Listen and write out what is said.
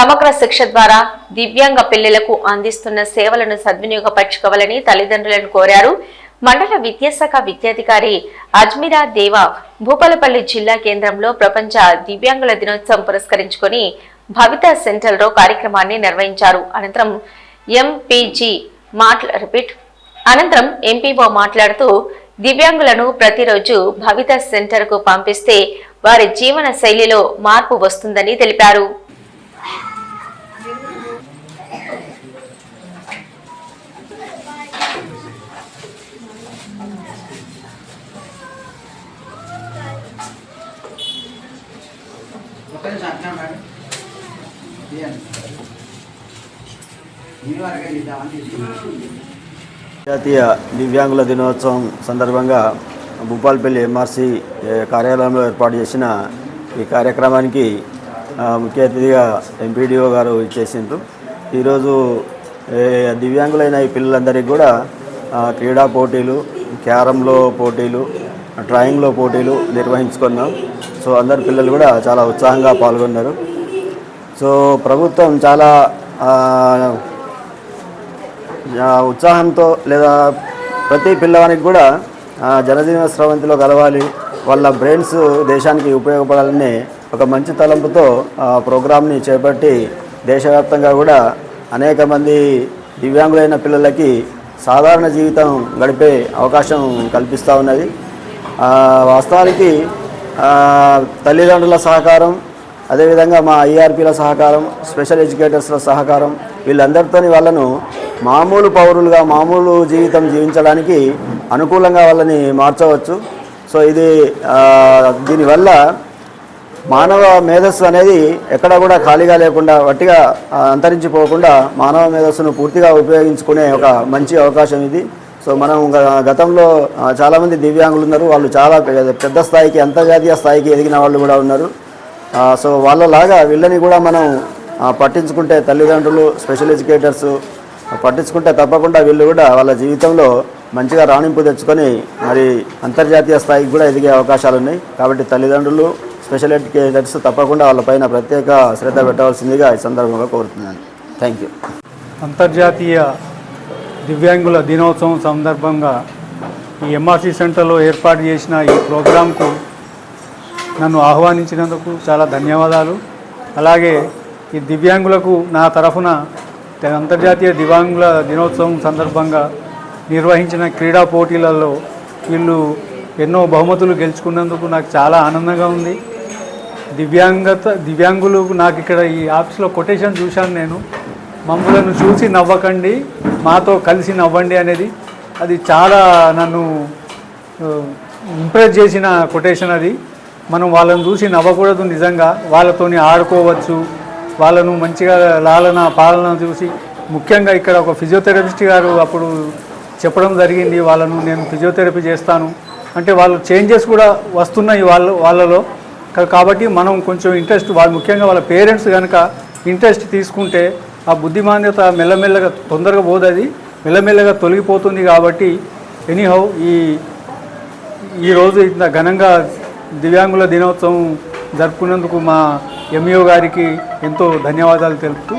సమగ్ర శిక్ష ద్వారా దివ్యాంగ పిల్లలకు అందిస్తున్న సేవలను సద్వినియోగపరచుకోవాలని తల్లిదండ్రులను కోరారు. మండల విద్యాశాఖ విద్యాధికారి అజ్మీరా దేవా భూపాలపల్లి జిల్లా కేంద్రంలో ప్రపంచ దివ్యాంగుల దినోత్సవం పురస్కరించుకుని భవిత సెంటర్లో కార్యక్రమాన్ని నిర్వహించారు. అనంతరం ఎంపీఓ మాట్లాడుతూ దివ్యాంగులను ప్రతిరోజు భవిత సెంటర్ కు పంపిస్తే వారి జీవన శైలిలో మార్పు వస్తుందని తెలిపారు. జాతీయ దివ్యాంగుల దినోత్సవం సందర్భంగా భూపాలపల్లి ఎంఆర్సి కార్యాలయంలో ఏర్పాటు చేసిన ఈ కార్యక్రమానికి ముఖ్య అతిథిగా ఎంపీడీఓ గారు ఇచ్చేసిండ్రు. ఈరోజు దివ్యాంగులైన ఈ పిల్లలందరికీ కూడా క్రీడా పోటీలు, క్యారంలో పోటీలు, డ్రాయింగ్లో పోటీలు నిర్వహించుకున్నాం. సో అందరు పిల్లలు కూడా చాలా ఉత్సాహంగా పాల్గొన్నారు. సో ప్రభుత్వం చాలా ఉత్సాహంతో లేదా ప్రతి పిల్లవానికి కూడా జనజీవన స్రవంతిలో కలవాలి, వాళ్ళ బ్రెయిన్స్ దేశానికి ఉపయోగపడాలని ఒక మంచి తలంపుతో ప్రోగ్రామ్ని చేపట్టి దేశవ్యాప్తంగా కూడా అనేక మంది దివ్యాంగులైన పిల్లలకి సాధారణ జీవితం గడిపే అవకాశం కల్పిస్తూ ఉన్నది. వాస్తవానికి తల్లిదండ్రుల సహకారం, అదేవిధంగా మా ఐఆర్పీల సహకారం, స్పెషల్ ఎడ్యుకేటర్స్ల సహకారం, వీళ్ళందరితో వాళ్ళను మామూలు పౌరులుగా మామూలు జీవితం జీవించడానికి అనుకూలంగా వాళ్ళని మార్చవచ్చు. సో ఇది దీనివల్ల మానవ మేధస్సు అనేది ఎక్కడ కూడా ఖాళీగా లేకుండా వట్టిగా అంతరించిపోకుండా మానవ మేధస్సును పూర్తిగా ఉపయోగించుకునే ఒక మంచి అవకాశం ఇది. సో మనం గతంలో చాలామంది దివ్యాంగులు ఉన్నారు, వాళ్ళు చాలా పెద్ద స్థాయికి, అంతర్జాతీయ స్థాయికి ఎదిగిన వాళ్ళు కూడా ఉన్నారు. సో వాళ్ళలాగా వీళ్ళని కూడా మనం పట్టించుకుంటే, తల్లిదండ్రులు, స్పెషల్ ఎడ్యుకేటర్స్ పట్టించుకుంటే తప్పకుండా వీళ్ళు కూడా వాళ్ళ జీవితంలో మంచిగా రాణింపు తెచ్చుకొని మరి అంతర్జాతీయ స్థాయికి కూడా ఎదిగే అవకాశాలు ఉన్నాయి. కాబట్టి తల్లిదండ్రులు, స్పెషల్ ఎడ్యుకేటర్స్ తప్పకుండా వాళ్ళపైన ప్రత్యేక శ్రద్ధ పెట్టవలసిందిగా ఈ సందర్భంగా కోరుతున్నాను. Thank you. అంతర్జాతీయ దివ్యాంగుల దినోత్సవం సందర్భంగా ఈ ఎంఆర్సి సెంటర్లో ఏర్పాటు చేసిన ఈ ప్రోగ్రాంకు నన్ను ఆహ్వానించినందుకు చాలా ధన్యవాదాలు. అలాగే ఈ దివ్యాంగులకు నా తరఫున అంతర్జాతీయ దివ్యాంగుల దినోత్సవం సందర్భంగా నిర్వహించిన క్రీడా పోటీలలో వీళ్ళు ఎన్నో బహుమతులు గెలుచుకున్నందుకు నాకు చాలా ఆనందంగా ఉంది. దివ్యాంగులు నాకు ఇక్కడ ఈ ఆఫీస్లో కొటేషన్ చూశాను నేను, మమ్మలను చూసి నవ్వకండి, మాతో కలిసి నవ్వండి అనేది. అది చాలా నన్ను ఇంప్రెస్ చేసిన కొటేషన్ అది. మనం వాళ్ళని చూసి నవ్వకూడదు, నిజంగా వాళ్ళతోని ఆడుకోవచ్చు, వాళ్ళను మంచిగా లాలన పాలన చూసి. ముఖ్యంగా ఇక్కడ ఒక ఫిజియోథెరపిస్ట్ గారు అప్పుడు చెప్పడం జరిగింది, వాళ్ళను నేను ఫిజియోథెరపీ చేస్తాను అంటే వాళ్ళు చేంజెస్ కూడా వస్తున్నాయి వాళ్ళలో. కాబట్టి మనం కొంచెం ఇంట్రెస్ట్, వాళ్ళు ముఖ్యంగా వాళ్ళ పేరెంట్స్ కనుక ఇంట్రెస్ట్ తీసుకుంటే ఆ బుద్ధిమాన్యత మెల్లమెల్లగా తొందరగా పోదది, మెల్లమెల్లగా తొలగిపోతుంది. కాబట్టి ఎనీహౌ ఈరోజు ఇంత ఘనంగా దివ్యాంగుల దినోత్సవం జరుపుకున్నందుకు మా ఎంఈఓ గారికి ఎంతో ధన్యవాదాలు తెలుపుతూ